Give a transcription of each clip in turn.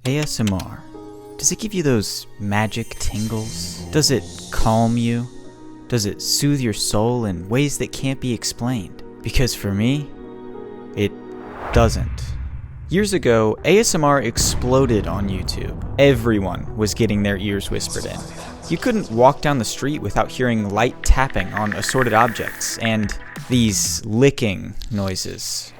ASMR. Does it give you those magic tingles? Does it calm you? Does it soothe your soul in ways that can't be explained? Because for me, it doesn't. Years ago, ASMR exploded on YouTube. Everyone was getting their ears whispered in. You couldn't walk down the street without hearing light tapping on assorted objects and these licking noises.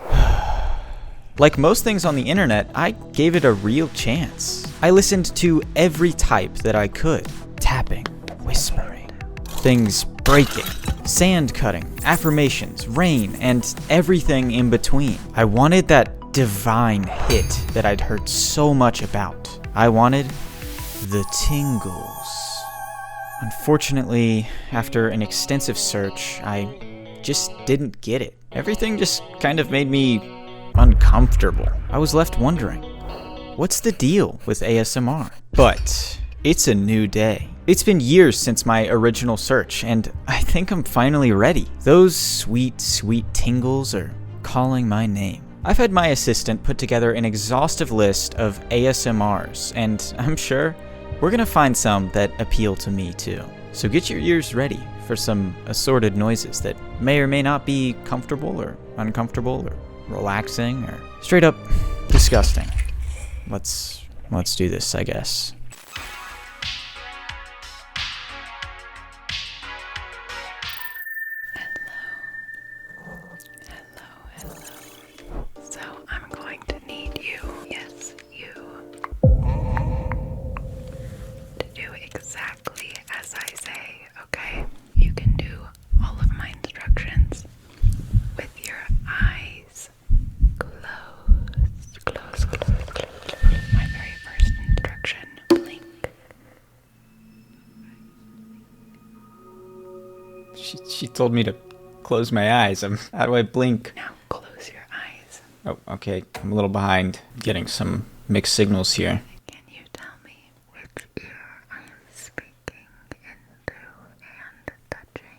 Like most things on the internet, I gave it a real chance. I listened to every type that I could. Tapping, whispering, things breaking, sand cutting, affirmations, rain, and everything in between. I wanted that divine hit that I'd heard so much about. I wanted the tingles. Unfortunately, after an extensive search, I just didn't get it. Everything just kind of made me uncomfortable. I was left wondering, what's the deal with ASMR? But it's a new day. It's been years since my original search, and I think I'm finally ready. Those sweet, sweet tingles are calling my name. I've had my assistant put together an exhaustive list of ASMRs, and I'm sure we're gonna find some that appeal to me too. So get your ears ready for some assorted noises that may or may not be comfortable or uncomfortable or relaxing or straight up disgusting. Let's do this, I guess. Hello. So I'm going to need you, yes, you, to do exactly as I say, okay? You can do all of my instructions with your eyes closed. My very first instruction, blink. She told me to close my eyes. How do I blink? Now close your eyes. Oh, okay. I'm a little behind getting some mixed signals here. Can you tell me which ear I am speaking into and touching?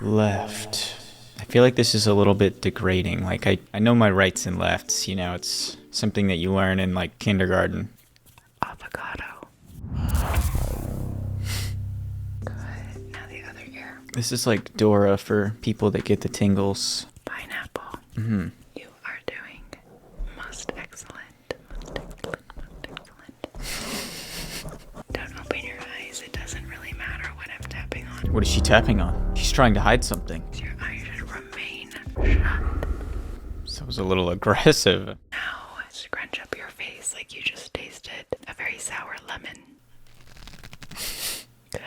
Left. I feel like this is a little bit degrading. Like, I know my rights and lefts, it's something that you learn in, like, kindergarten. Avocado. Good. Now the other ear. This is like Dora for people that get the tingles. Pineapple. Mm-hmm. You are doing most excellent. Don't open your eyes. It doesn't really matter what I'm tapping on. What is she tapping on? She's trying to hide something. Your eyes should remain shut. That was a little aggressive. Now scrunch up your face like you just tasted a very sour lemon. Good.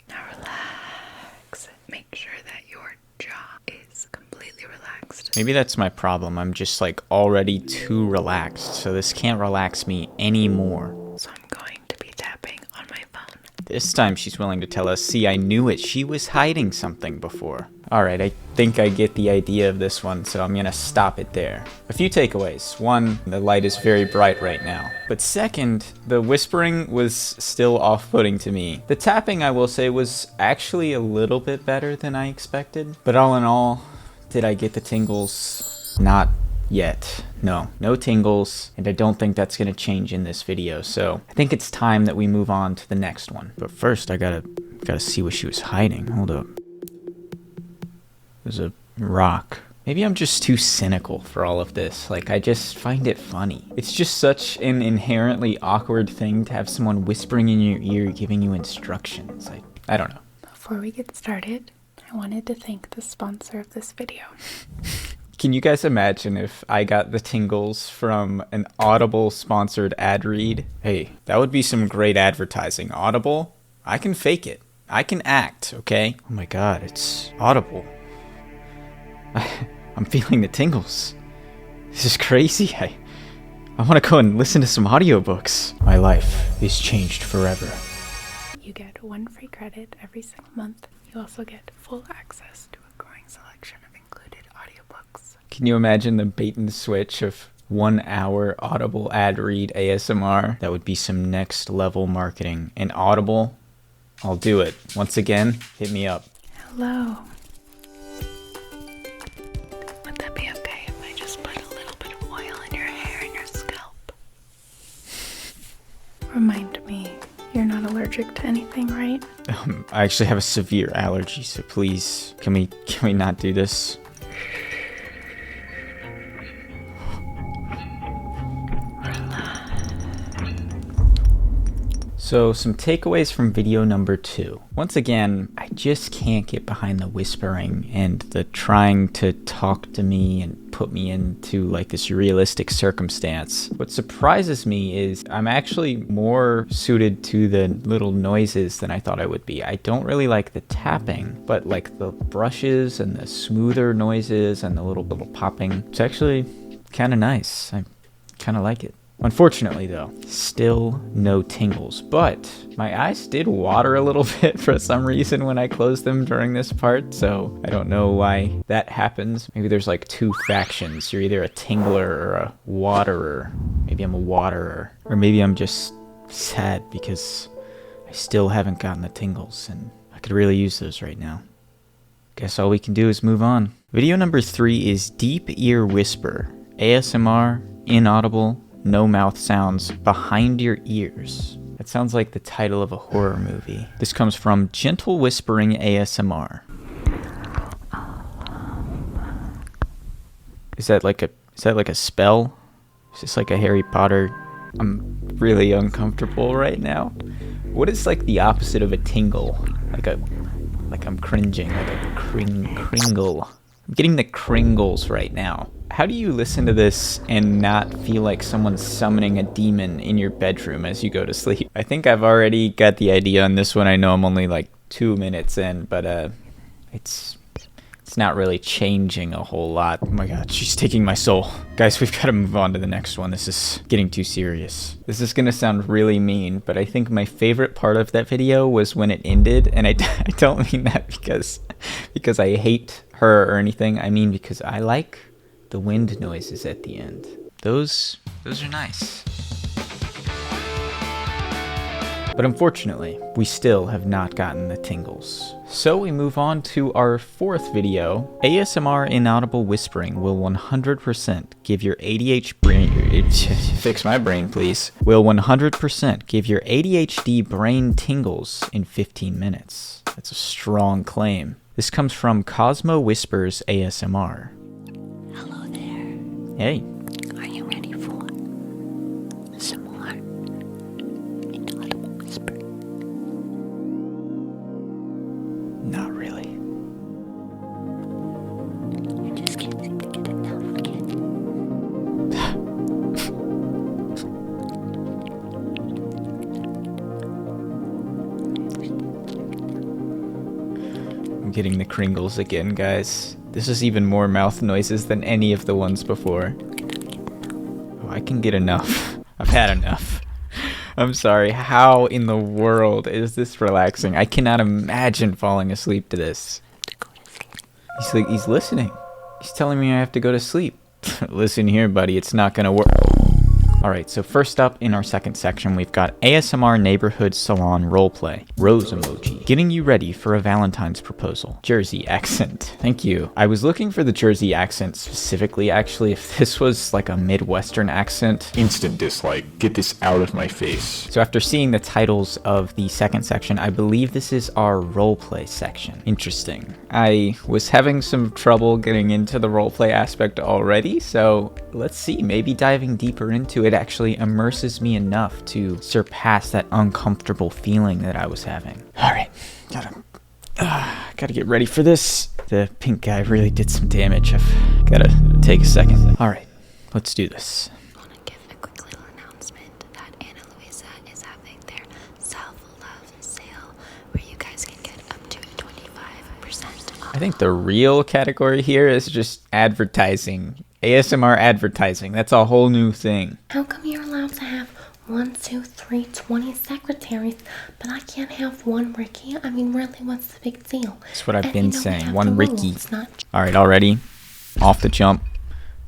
Now relax. Make sure that your jaw is completely relaxed. Maybe that's my problem. I'm just like already too relaxed, so this can't relax me anymore. So I'm going to be tapping on my phone. This time she's willing to tell us, see, I knew it. She was hiding something before. Alright, I think I get the idea of this one, so I'm gonna stop it there. A few takeaways. One, the light is very bright right now. But second, the whispering was still off-putting to me. The tapping, I will say, was actually a little bit better than I expected. But all in all, did I get the tingles? Not yet. No tingles, and I don't think that's gonna change in this video, so I think it's time that we move on to the next one. But first, I gotta see what she was hiding. Hold up. There's a rock. Maybe I'm just too cynical for all of this. Like, I just find it funny. It's just such an inherently awkward thing to have someone whispering in your ear giving you instructions. I don't know. Before we get started, I wanted to thank the sponsor of this video. Can you guys imagine if I got the tingles from an Audible sponsored ad read? Hey, that would be some great advertising. Audible? I can fake it. I can act, okay? Oh my god, it's Audible. I'm feeling the tingles. This is crazy. I want to go and listen to some audiobooks. My life is changed forever. You get 1 free credit every single month. You also get full access to a growing selection of included audiobooks. Can you imagine the bait and switch of 1 hour Audible ad read ASMR? That would be some next level marketing. And Audible, I'll do it. Once again, hit me up. Hello. Would that be okay if I just put a little bit of oil in your hair? Remind me, you're not allergic to anything, right? I actually have a severe allergy, so please, can we not do this? So some takeaways from video number 2. Once again, I just can't get behind the whispering and the trying to talk to me and put me into like this realistic circumstance. What surprises me is I'm actually more suited to the little noises than I thought I would be. I don't really like the tapping, but like the brushes and the smoother noises and the little popping, it's actually kind of nice. I kind of like it. Unfortunately though, still no tingles, but my eyes did water a little bit for some reason when I closed them during this part, so I don't know why that happens. Maybe there's like 2 factions. You're either a tingler or a waterer. Maybe I'm a waterer. Or maybe I'm just sad because I still haven't gotten the tingles and I could really use those right now. Guess all we can do is move on. Video number 3 is Deep Ear Whisper. ASMR, inaudible, no mouth sounds behind your ears. That sounds like the title of a horror movie. This comes from Gentle Whispering ASMR. Is that like a spell? Is this like a Harry Potter? I'm really uncomfortable right now. What is like the opposite of a tingle? Like I'm cringing, like a kringle. I'm getting the kringles right now. How do you listen to this and not feel like someone's summoning a demon in your bedroom as you go to sleep? I think I've already got the idea on this one. I know I'm only like 2 minutes in, but it's not really changing a whole lot. Oh my god, she's taking my soul. Guys, we've got to move on to the next one. This is getting too serious. This is gonna sound really mean, but I think my favorite part of that video was when it ended, and I don't mean that because I hate her or anything. I mean because I like the wind noises at the end. Those are nice. But unfortunately, we still have not gotten the tingles. So we move on to our 4th video. ASMR inaudible whispering will 100% give your ADHD brain... Fix my brain, please. Will 100% give your ADHD brain tingles in 15 minutes. That's a strong claim. This comes from Cosmo Whispers ASMR. Hello there. Hey. Are you ready for some more inaudible whisper? Not really. You just can't seem to get enough, can you? I'm getting the kringles again, guys. This is even more mouth noises than any of the ones before. Oh, I can get enough. I've had enough. I'm sorry. How in the world is this relaxing? I cannot imagine falling asleep to this. He's listening. He's telling me I have to go to sleep. Listen here, buddy. It's not gonna work. Alright, so first up in our 2nd section, we've got ASMR Neighborhood Salon Roleplay. Rose emoji. Getting you ready for a Valentine's proposal. Jersey accent. Thank you. I was looking for the Jersey accent specifically, actually. If this was like a Midwestern accent. Instant dislike. Get this out of my face. So after seeing the titles of the 2nd section, I believe this is our roleplay section. Interesting. I was having some trouble getting into the roleplay aspect already, so let's see. Maybe diving deeper into it actually immerses me enough to surpass that uncomfortable feeling that I was having. Alright, gotta get ready for this. The pink guy really did some damage. I've gotta take a second. Alright, let's do this. I want to give a quick little announcement that Ana Luisa is having their self-love sale where you guys can get up to 25% off. I think the real category here is just advertising. ASMR advertising. That's a whole new thing. How come you're allowed to have 1, 2, 3, 20 secretaries, but I can't have one Ricky? I mean, really, what's the big deal? That's what I've And been you know, we saying. have One the Ricky. rules, not Alright, already off the jump.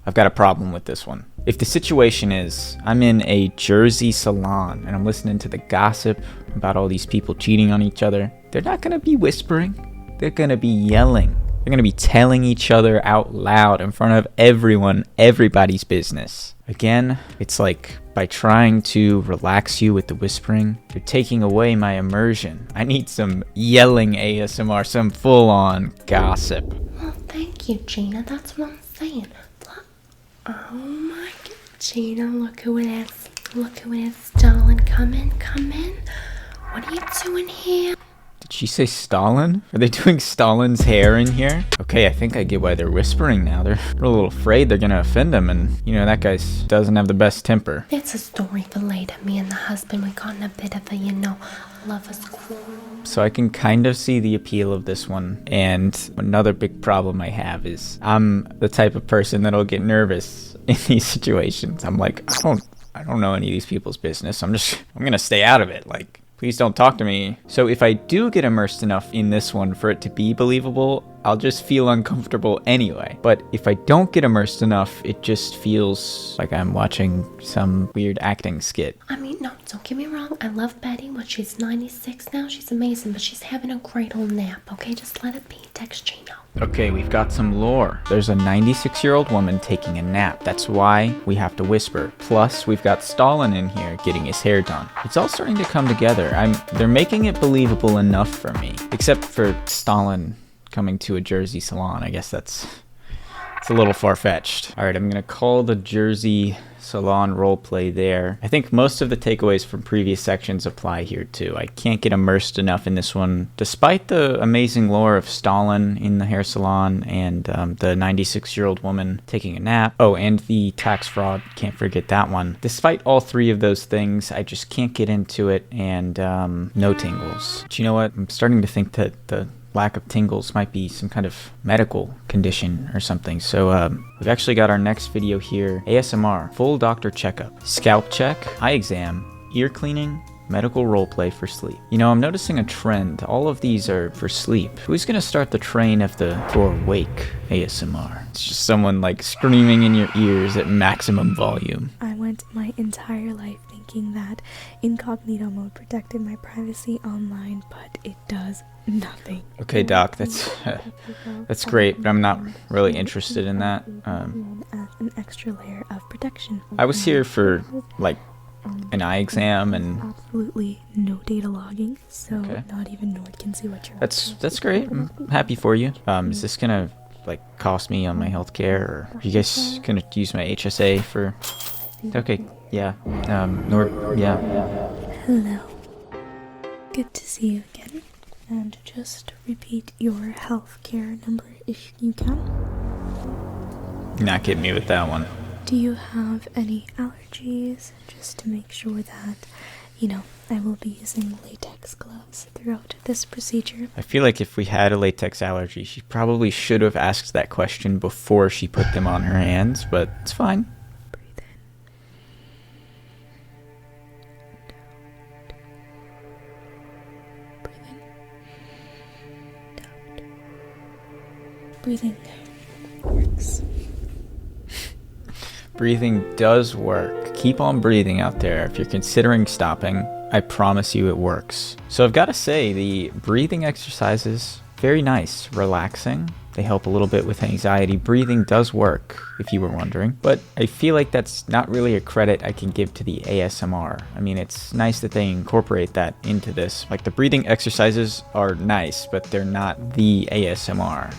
I've got a problem with this one. If the situation is I'm in a Jersey salon and I'm listening to the gossip about all these people cheating on each other, they're not going to be whispering. They're going to be yelling. They're going to be telling each other out loud in front of everyone, everybody's business. Again, it's like by trying to relax you with the whispering, you're taking away my immersion. I need some yelling ASMR, some full-on gossip. Well, thank you, Gina. That's what I'm saying. Oh my God, Gina, look who it is. Look who it is, darling. Come in, come in. What are you doing here? Did she say Stalin? Are they doing Stalin's hair in here? Okay, I think I get why they're whispering now. They're a little afraid they're gonna offend him, and you know, that guy doesn't have the best temper. It's a story for later. Me and the husband, we got in a bit of a, lovers quarrel. So I can kind of see the appeal of this one. And another big problem I have is I'm the type of person that'll get nervous in these situations. I'm like, I don't know any of these people's business. I'm gonna stay out of it. Like, please don't talk to me. So if I do get immersed enough in this one for it to be believable, I'll just feel uncomfortable anyway. But if I don't get immersed enough, it just feels like I'm watching some weird acting skit. I mean, no, don't get me wrong. I love Betty. What, she's 96 now? She's amazing, but she's having a great old nap, okay? Just let it be. Text Gino. Okay, we've got some lore. There's a 96-year-old woman taking a nap. That's why we have to whisper. Plus, we've got Stalin in here getting his hair done. It's all starting to come together. They're making it believable enough for me. Except for Stalin coming to a Jersey salon. I guess it's a little far-fetched. All right, I'm gonna call the Jersey salon roleplay there. I think most of the takeaways from previous sections apply here too. I can't get immersed enough in this one, despite the amazing lore of Stalin in the hair salon and the 96-year-old woman taking a nap. Oh, and the tax fraud, can't forget that one. Despite all three of those things, I just can't get into it, and no tingles. But you know what? I'm starting to think that the lack of tingles might be some kind of medical condition or something. So we've actually got our next video here. ASMR, full doctor checkup, scalp check, eye exam, ear cleaning, medical role play for sleep. You know, I'm noticing a trend. All of these are for sleep. Who's gonna start the train of the for awake ASMR? It's just someone like screaming in your ears at maximum volume. I went my entire life thinking that incognito mode protected my privacy online, but it does nothing. Okay, Doc, that's great, but I'm not really interested in that. An extra layer of protection. I was here for like an eye exam and absolutely no data logging, so okay. Not even Nord can see what you're. That's great. I'm happy for you. Is this gonna like cost me on my healthcare, or are you guys gonna use my HSA for? Okay, yeah. Nord, yeah. Hello. Good to see you again. And just repeat your healthcare number if you can. You're not kidding me with that one. Do you have any allergies? Just to make sure that, I will be using latex gloves throughout this procedure. I feel like if we had a latex allergy, she probably should have asked that question before she put them on her hands, but it's fine. Breathe in. Breathing works. Breathing does work. Keep on breathing out there. If you're considering stopping, I promise you it works. So I've got to say, the breathing exercises, very nice, relaxing. They help a little bit with anxiety. Breathing does work, if you were wondering. But I feel like that's not really a credit I can give to the ASMR. I mean, it's nice that they incorporate that into this. Like, the breathing exercises are nice, but they're not the ASMR.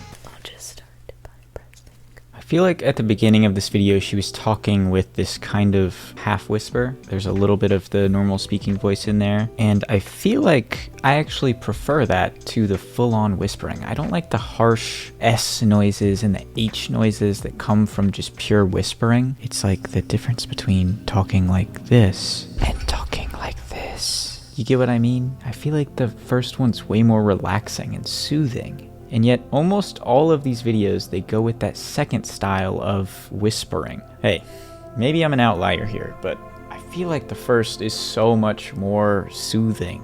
I feel like at the beginning of this video, she was talking with this kind of half whisper. There's a little bit of the normal speaking voice in there. And I feel like I actually prefer that to the full-on whispering. I don't like the harsh S noises and the H noises that come from just pure whispering. It's like the difference between talking like this and talking like this. You get what I mean? I feel like the first one's way more relaxing and soothing. And yet, almost all of these videos, they go with that second style of whispering. Hey, maybe I'm an outlier here, but I feel like the first is so much more soothing.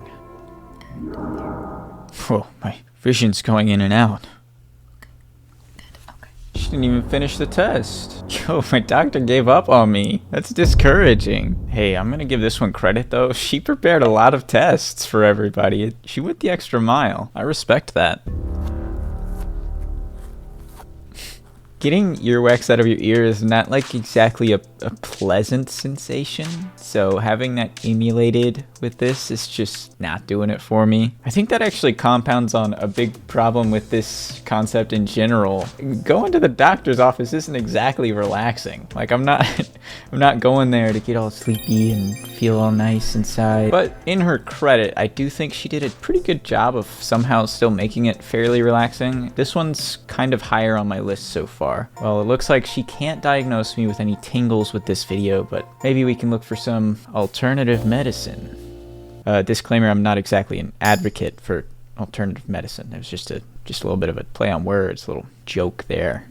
Whoa, my vision's going in and out. She didn't even finish the test. Yo, my doctor gave up on me. That's discouraging. Hey, I'm gonna give this one credit though. She prepared a lot of tests for everybody. She went the extra mile. I respect that. Getting earwax out of your ear is not like exactly a pleasant sensation, so having that emulated with this is just not doing it for me. I think that actually compounds on a big problem with this concept in general. Going to the doctor's office isn't exactly relaxing. Like I'm not going there to get all sleepy and feel all nice inside. But in her credit, I do think she did a pretty good job of somehow still making it fairly relaxing. This one's kind of higher on my list so far. Well, it looks like she can't diagnose me with any tingles with this video, but maybe we can look for some alternative medicine. Disclaimer, I'm not exactly an advocate for alternative medicine. It was just a little bit of a play on words, a little joke there.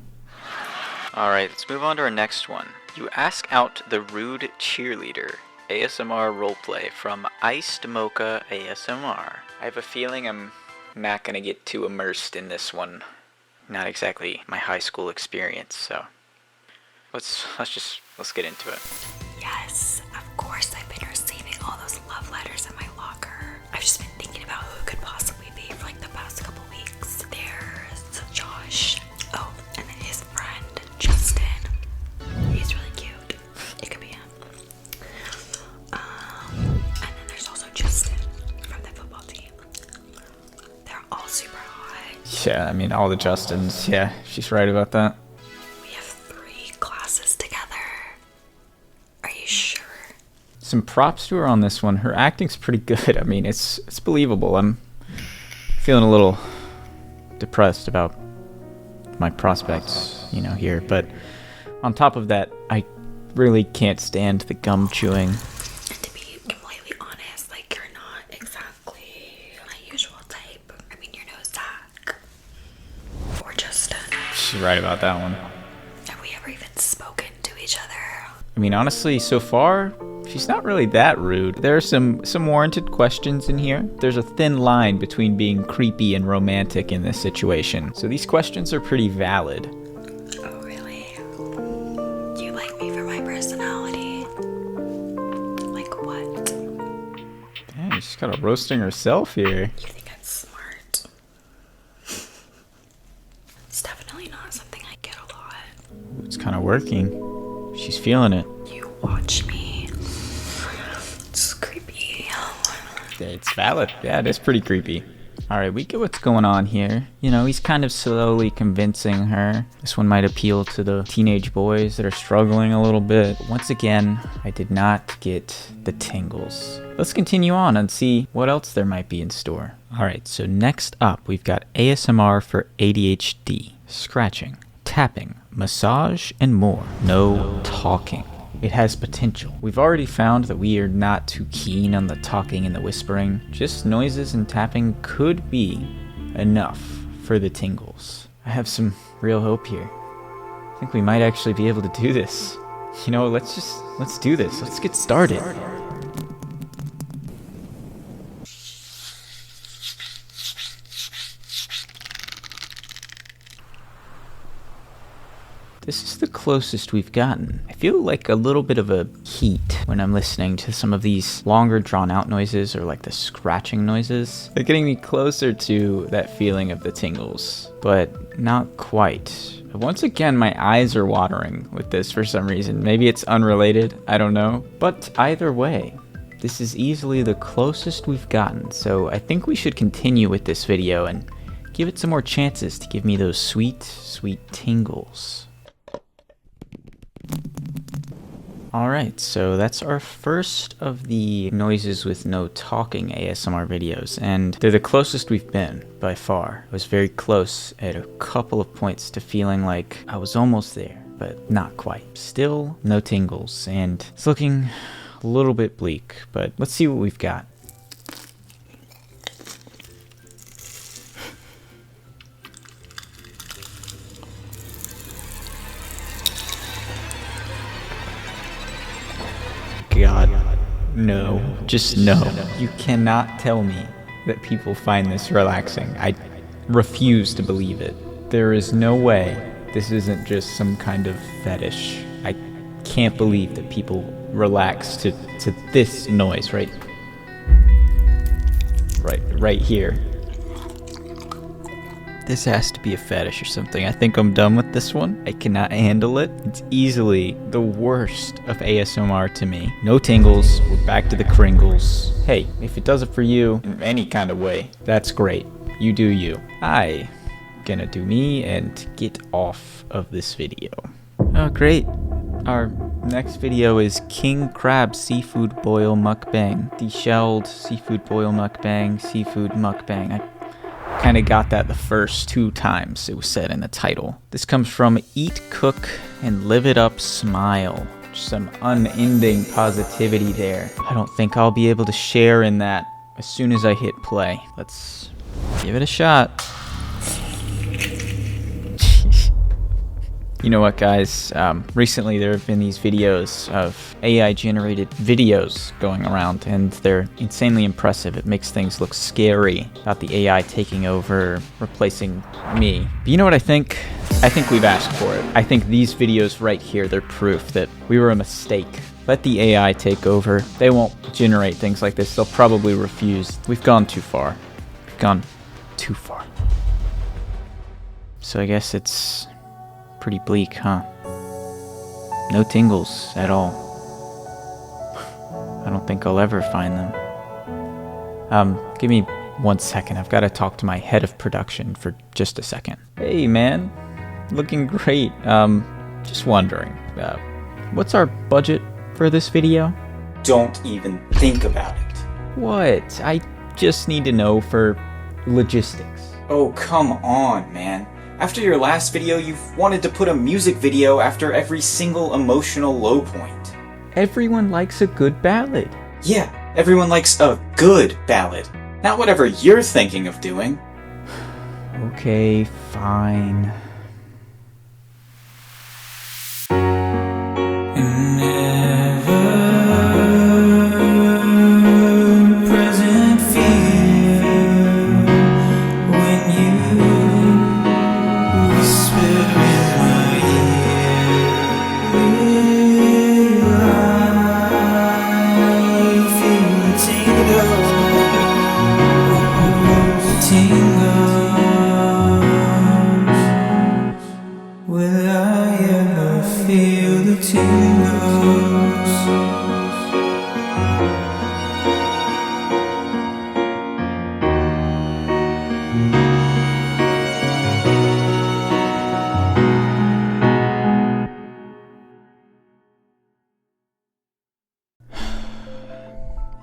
Alright, let's move on to our next one. You ask out the rude cheerleader. ASMR roleplay from Iced Mocha ASMR. I have a feeling I'm not gonna get too immersed in this one. Not exactly my high school experience, so let's get into it. Yes, of course I've been receiving all those love letters in my locker. I've just been thinking about who it could possibly be for like the past couple weeks. There's Josh. Oh, and then his friend, Justin. He's really cute. It could be him. And then there's also Justin from the football team. They're all super hot. Yeah, I mean, all the Justins. Yeah, she's right about that. We have 3 classes together. Are you sure? Some props to her on this one. Her acting's pretty good. I mean, it's believable. I'm feeling a little depressed about my prospects, here. But on top of that, I really can't stand the gum chewing. And to be completely honest, like, you're not exactly my usual type. I mean, you're no Zach. Or Justin. She's right about that one. Have we ever even spoken to each other? I mean, honestly, so far, she's not really that rude. There are some warranted questions in here. There's a thin line between being creepy and romantic in this situation. So these questions are pretty valid. Oh, really? You like me for my personality? Like what? Damn, she's kind of roasting herself here. You think I'm smart? It's definitely not something I get a lot. It's kind of working. She's feeling it. You watch me. It's creepy. It's valid. Yeah, it is pretty creepy. Alright, we get what's going on here. He's kind of slowly convincing her. This one might appeal to the teenage boys that are struggling a little bit. Once again, I did not get the tingles. Let's continue on and see what else there might be in store. Alright, so next up, we've got ASMR for ADHD. Scratching, tapping, massage, and more. No talking. It has potential. We've already found that we are not too keen on the talking and the whispering. Just noises and tapping could be enough for the tingles. I have some real hope here. I think we might actually be able to do this. Let's do this. Let's get started. This is the closest we've gotten. I feel like a little bit of a heat when I'm listening to some of these longer drawn out noises or like the scratching noises. They're getting me closer to that feeling of the tingles, but not quite. Once again, my eyes are watering with this for some reason. Maybe it's unrelated, I don't know. But either way, this is easily the closest we've gotten, so I think we should continue with this video and give it some more chances to give me those sweet, sweet tingles. Alright, so that's our first of the noises with no talking ASMR videos, and they're the closest we've been, by far. I was very close at a couple of points to feeling like I was almost there, but not quite. Still, no tingles, and it's looking a little bit bleak, but let's see what we've got. God, no, just no. You cannot tell me that people find this relaxing. I refuse to believe it. There is no way this isn't just some kind of fetish. I can't believe that people relax to this noise right here. This has to be a fetish or something. I think I'm done with this one. I cannot handle it. It's easily the worst of ASMR to me. No tingles. We're back to the Kringles. Hey, if it does it for you in any kind of way, that's great. You do you. I gonna do me and get off of this video. Oh, great. Our next video is King Crab Seafood Boil Mukbang. Deshelled Seafood Boil Mukbang, Seafood Mukbang. I kind of got that the first 2 times it was said in the title. This comes from Eat, Cook, and Live It Up Smile. Just some unending positivity there. I don't think I'll be able to share in that as soon as I hit play. Let's give it a shot. You know what, guys? Recently there have been these videos of AI-generated videos going around, and they're insanely impressive. It makes things look scary about the AI taking over, replacing me. But you know what I think? I think we've asked for it. I think these videos right here, they're proof that we were a mistake. Let the AI take over. They won't generate things like this. They'll probably refuse. We've gone too far. We've gone too far. So I guess it's pretty bleak, huh? No tingles at all. I don't think I'll ever find them. Give me 1 second. I've got to talk to my head of production for just a second. Hey, man. Looking great. Just wondering, what's our budget for this video? Don't even think about it. What? I just need to know for logistics. Oh, come on, man. After your last video, you've wanted to put a music video after every single emotional low point. Everyone likes a good ballad. Yeah, everyone likes a good ballad. Not whatever you're thinking of doing. Okay, fine.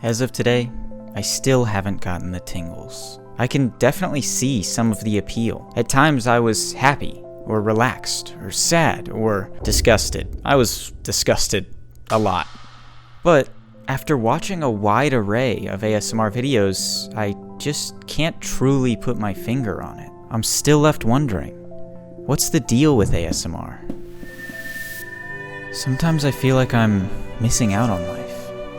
As of today, I still haven't gotten the tingles. I can definitely see some of the appeal. At times I was happy, or relaxed, or sad, or disgusted. I was disgusted a lot. But after watching a wide array of ASMR videos, I just can't truly put my finger on it. I'm still left wondering, what's the deal with ASMR? Sometimes I feel like I'm missing out on life.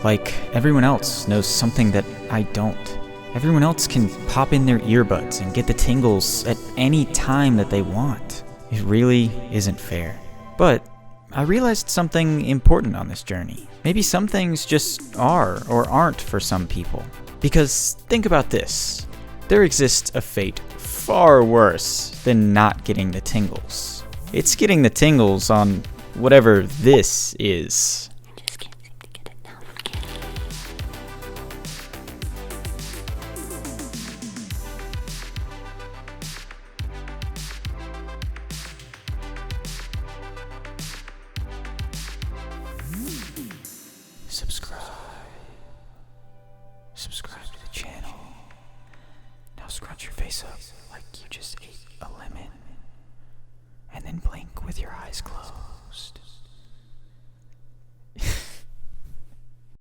Like everyone else knows something that I don't. Everyone else can pop in their earbuds and get the tingles at any time that they want. It really isn't fair. But I realized something important on this journey. Maybe some things just are or aren't for some people. Because think about this. There exists a fate far worse than not getting the tingles. It's getting the tingles on whatever this is. Subscribe to the channel. Now scrunch your face up like you just